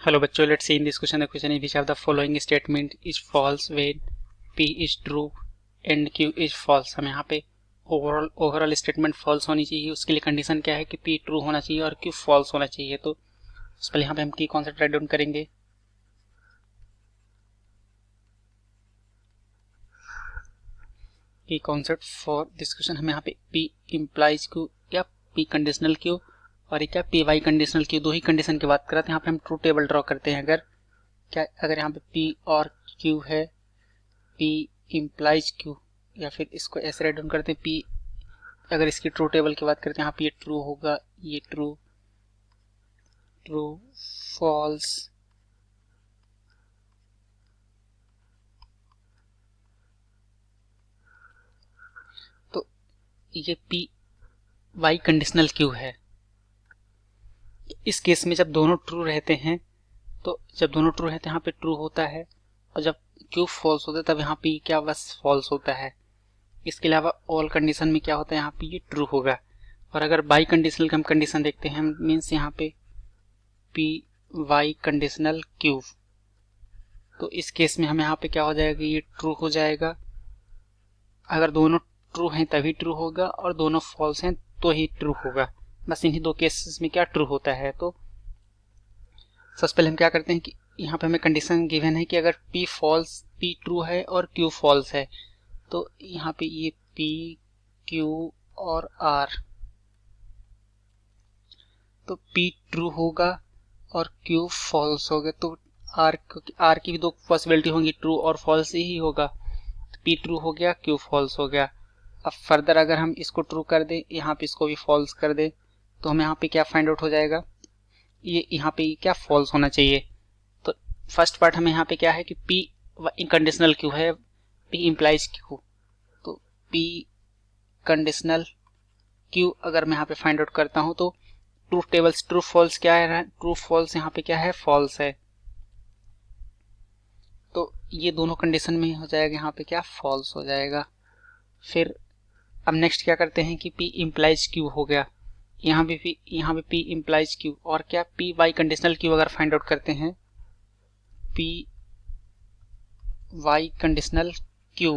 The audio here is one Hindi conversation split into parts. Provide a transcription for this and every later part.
Hello बच्चों, let's see in this question. The question is which of the following statement is false when P is true and Q is false. हमें यहाँ पे ओवरऑल स्टेटमेंट फॉल्स होनी चाहिए. उसके लिए कंडीशन क्या है कि P ट्रू होना चाहिए और Q फॉल्स होना चाहिए. तो पहले यहाँ पे हम की कॉन्सेप्ट राइट डाउन करेंगे. की कॉन्सेप्ट फॉर डिस्कशन हमें यहाँ पे P इम्प्लाइज Q या P कंडीशनल Q और क्या P वाई कंडीशनल Q, दो ही कंडीशन की बात करते हैं. यहाँ पे हम ट्रू टेबल ड्रॉ करते हैं. अगर यहाँ पे P और Q है, P इम्प्लाइज Q, या फिर इसको ऐसे राइट डाउन करते हैं P. अगर इसकी ट्रू टेबल की बात करते हैं, यहाँ पे ये ट्रू होगा, ये ट्रू, ट्रू, फॉल्स, तो ये P वाई कंडीशनल Q है. इस केस में जब दोनों ट्रू रहते हैं, तो जब दोनों ट्रू रहते हैं यहाँ पे ट्रू होता है, और जब Q फॉल्स होता है तब यहाँ पे क्या बस फॉल्स होता है. इसके अलावा ऑल कंडीशन में क्या होता है, यहाँ पे ये ट्रू होगा. और अगर बाई कंडीशनल का हम कंडीशन देखते हैं, मीन्स यहाँ पे P वाई कंडीशनल Q, तो इस केस में हमें यहाँ पे क्या हो जाएगा, ये ट्रू हो जाएगा. अगर दोनों ट्रू हैं तभी ट्रू होगा, और दोनों फॉल्स हैं तो ही ट्रू होगा. बस इन्हीं दो केसेस में क्या ट्रू होता है. तो सबसे पहले हम क्या करते हैं कि यहाँ पे हमें कंडीशन गिवन है कि अगर P फॉल्स, P ट्रू है और Q फॉल्स है, तो यहाँ पे ये P, Q और R, तो P ट्रू होगा और Q फॉल्स होगा. तो R की भी दो पॉसिबिलिटी होंगी, ट्रू और फॉल्स ही होगा. तो P ट्रू हो गया, Q फॉल्स हो गया. अब फर्दर अगर हम इसको ट्रू कर दें, यहाँ पे इसको भी फॉल्स कर दें, तो हमें यहाँ पे क्या फाइंड आउट हो जाएगा, ये यहाँ पे क्या फॉल्स होना चाहिए. तो फर्स्ट पार्ट हमें यहाँ पे क्या है कि P कंडीशनल Q है, P इम्प्लाइज Q. तो P कंडीशनल Q अगर मैं यहाँ पे फाइंड आउट करता हूँ, तो ट्रू टेबल्स ट्रू फॉल्स क्या है, ट्रू फॉल्स यहाँ पे क्या है, फॉल्स है. तो ये दोनों कंडीशन में हो जाएगा, यहाँ पे क्या फॉल्स हो जाएगा. फिर अब नेक्स्ट क्या करते हैं कि P इम्प्लाइज Q हो गया, यहाँ पे P इम्प्लाइज Q, और क्या P वाई कंडीशनल Q अगर फाइंड आउट करते हैं, P biconditional Q,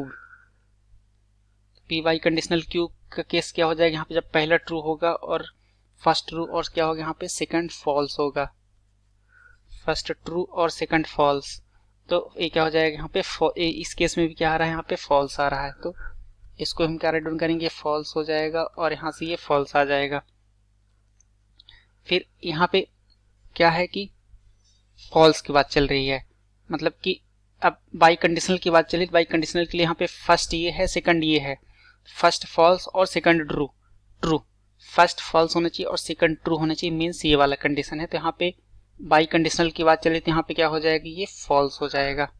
P biconditional Q का केस क्या हो जाएगा, यहाँ पे जब पहला ट्रू होगा और फर्स्ट ट्रू, और क्या होगा यहाँ पे सेकंड फॉल्स होगा, फर्स्ट ट्रू और सेकंड फॉल्स. तो ये क्या हो जाएगा यहाँ पे, इस केस में भी क्या आ रहा है, यहाँ पे फॉल्स आ रहा है. तो इसको हम क्या राइट डाउन करेंगे, फॉल्स हो जाएगा, और यहाँ से ये फॉल्स आ जाएगा. फिर यहाँ पे क्या है कि फॉल्स की बात चल रही है, मतलब कि अब बाई कंडीशनल की बात चली. बाई कंडीशनल के लिए यहाँ पे फर्स्ट ये है, सेकंड ये है, फर्स्ट फॉल्स और second true. True first false होना चाहिए और सेकंड ट्रू होना चाहिए, मीन्स ये वाला कंडीशन है. तो यहाँ पे बाई कंडीशनल की बात चली, तो यहाँ पे क्या हो जाएगा, ये फॉल्स हो जाएगा.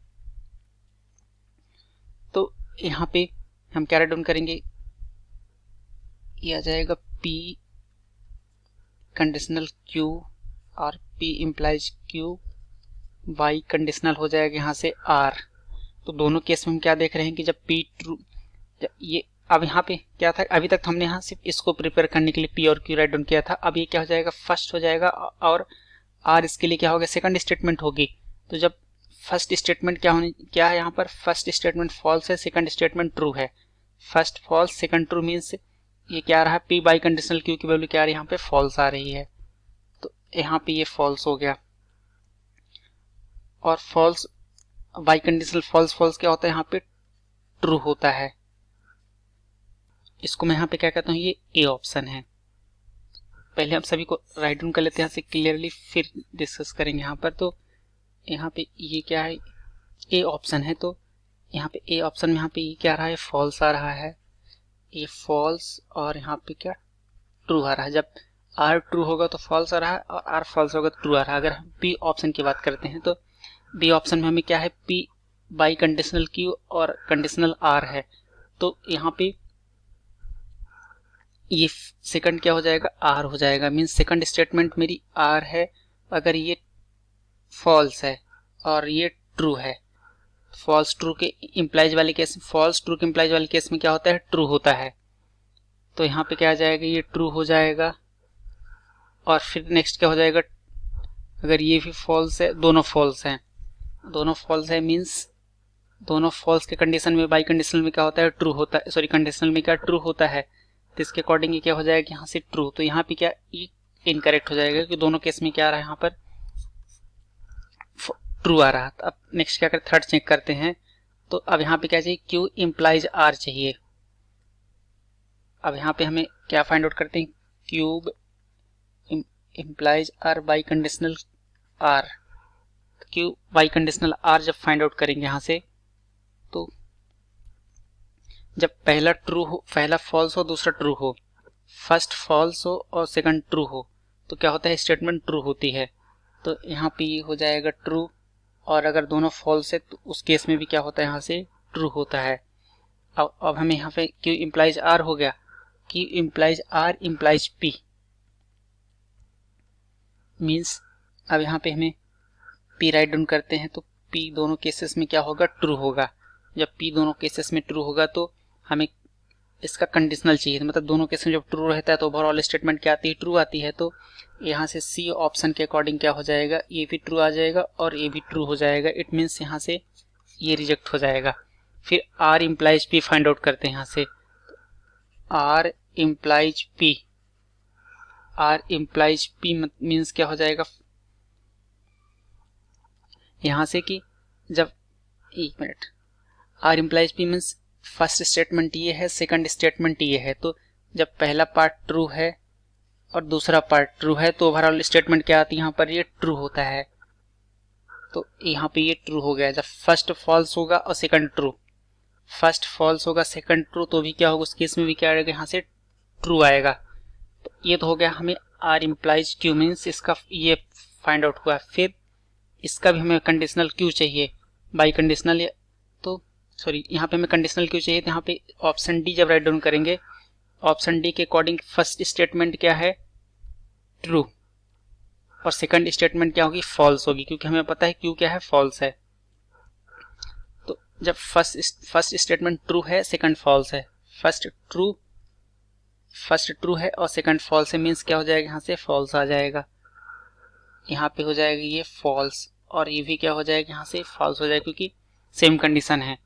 तो यहाँ पे हम क्या राइट डाउन करेंगे, ये आ जाएगा P कंडीशनल Q और P implies Q, Y conditional हो जाएगा यहाँ से R. तो दोनों केस में हम क्या देख रहे हैं कि जब P ट्रू, ये अब यहाँ पे क्या था, अभी तक तो हमने यहाँ सिर्फ इसको प्रिपेयर करने के लिए P और Q राइट डाउन किया था. अब ये क्या हो जाएगा, फर्स्ट हो जाएगा, और R इसके लिए क्या होगा, सेकंड स्टेटमेंट होगी. तो जब फर्स्ट स्टेटमेंट क्या है यहाँ पर, फर्स्ट स्टेटमेंट फॉल्स है, सेकंड स्टेटमेंट ट्रू है. First false second true means ये क्या आ रहा है, P बाई कंडीशनल Q की वैल्यू क्या आ रही है, यहाँ पे फॉल्स आ रही है. तो यहाँ पे ये फॉल्स हो गया. और फॉल्स बाई कंडीशनल फॉल्स क्या होता है, यहाँ पे ट्रू होता है. इसको मैं यहाँ पे क्या कहता हूँ, ये ए ऑप्शन है. पहले हम सभी को राइट डाउन कर लेते हैं यहाँ से क्लियरली, फिर डिस्कस करेंगे यहाँ पर. तो यहाँ पे ये क्या है, ए ऑप्शन है. तो यहाँ पे ए ऑप्शन में यहाँ पे ये क्या आ रहा है, फॉल्स आ रहा है, ये फॉल्स, और यहाँ पे क्या ट्रू आ रहा है. जब आर ट्रू होगा तो फॉल्स आ रहा है, और आर फॉल्स होगा तो ट्रू आ रहा है. अगर हम बी ऑप्शन की बात करते हैं, तो बी ऑप्शन में हमें क्या है, P बाई कंडीशनल Q और कंडीशनल R है. तो यहाँ पे ये सेकंड क्या हो जाएगा, R हो जाएगा, मीन्स सेकंड स्टेटमेंट मेरी R है. अगर ये फॉल्स है और ये ट्रू है, फॉल्स ट्रू के इम्प्लाइज वाले केस, फॉल्स ट्रू के इम्प्लाइज वाले केस में क्या होता है, ट्रू होता है. तो यहाँ पे क्या आ जाएगा, ये ट्रू हो जाएगा. और फिर नेक्स्ट क्या हो जाएगा, अगर ये भी फॉल्स है, दोनों फॉल्स हैं, दोनों फॉल्स है मीन्स दोनों फॉल्स के कंडीशन में बाई कंडीशनल में क्या होता है, ट्रू होता है, सॉरी कंडीशनल में क्या ट्रू होता है, तो इसके अकॉर्डिंग ये क्या हो जाएगा यहाँ से ट्रू। तो यहाँ पे क्या ये इनकरेक्ट हो जाएगा क्योंकि दोनों केस में क्या आ रहा है, यहाँ पर ट्रू आ रहा था। अब नेक्स्ट क्या करते, थर्ड चेक करते हैं। तो अब यहाँ पे क्या चाहिए, क्यू इम्प्लाइज आर चाहिए। अब यहाँ पे हमें क्या फाइंड आउट करते हैं, Q implies R biconditional R. Q biconditional R जब फाइंड आउट करेंगे यहाँ से, तो जब पहला ट्रू हो, पहला फॉल्स हो दूसरा ट्रू हो, फर्स्ट फॉल्स हो और सेकंड ट्रू हो, तो क्या होता है, स्टेटमेंट ट्रू होती है। तो यहाँ पे ये हो जाएगा ट्रू, और अगर दोनों फॉल्स है तो उस केस में भी क्या होता है, यहाँ से ट्रू होता है। अब हमें यहाँ पे क्यू इम्प्लाइज आर हो गया, Q implies R implies P means अब यहाँ पे हमें पी राइट डाउन करते हैं, तो पी दोनों केसेस में क्या होगा, ट्रू होगा। जब पी दोनों केसेस में ट्रू होगा तो हमें इसका कंडीशनल चाहिए, मतलब दोनों केस में जब ट्रू रहता है तो ओवरऑल स्टेटमेंट क्या आती है, ट्रू आती है। तो यहाँ से सी ऑप्शन के अकॉर्डिंग क्या हो जाएगा, ये भी ट्रू आ जाएगा और ये भी ट्रू हो जाएगा। इट मीन्स यहाँ से ये रिजेक्ट हो जाएगा। फिर R implies P find out करते हैं यहाँ से, R implies P, R implies P means क्या हो जाएगा यहाँ से कि जब, एक मिनट, R implies P means first statement ये है, सेकंड स्टेटमेंट ये है। तो जब पहला पार्ट ट्रू है और दूसरा पार्ट ट्रू है तो ओवरऑल स्टेटमेंट क्या आती है, यहाँ पर ये ट्रू होता है। तो यहाँ पे ये ट्रू हो गया। जब फर्स्ट फॉल्स होगा और सेकंड ट्रू, फर्स्ट फॉल्स होगा सेकंड ट्रू, तो भी क्या होगा, उस केस में भी क्या आएगा, यहाँ से ट्रू आएगा। तो ये तो हो गया हमें आर इम्प्लाइज क्यू मीन्स इसका ये फाइंड आउट हुआ। फिर इसका भी हमें कंडीशनल क्यू चाहिए बाई कंडीशनल, तो सॉरी यहाँ पे हमें कंडीशनल क्यू चाहिए। तो यहाँ पे ऑप्शन डी जब राइट डाउन करेंगे, ऑप्शन डी के अकॉर्डिंग फर्स्ट स्टेटमेंट क्या है, ट्रू, और सेकंड स्टेटमेंट क्या होगी, फॉल्स होगी, क्योंकि हमें पता है क्यू क्या है, फॉल्स है। तो जब फर्स्ट स्टेटमेंट ट्रू है, सेकंड फॉल्स है, फर्स्ट ट्रू है और सेकंड फॉल्स है, मीन्स क्या हो जाएगा, यहाँ से फॉल्स आ जाएगा। यहाँ पे हो जाएगा ये फॉल्स और ये भी क्या हो जाएगा, यहाँ से फॉल्स हो जाएगा क्योंकि सेम कंडीशन है।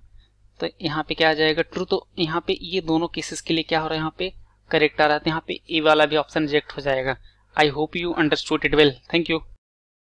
तो यहाँ पे क्या आ जाएगा, ट्रू। तो यहाँ पे ये दोनों केसेस के लिए क्या हो रहा है, यहाँ पे करेक्ट आ रहा है। यहाँ पे ए वाला भी ऑप्शन रिजेक्ट हो जाएगा। I hope you understood it well. Thank you.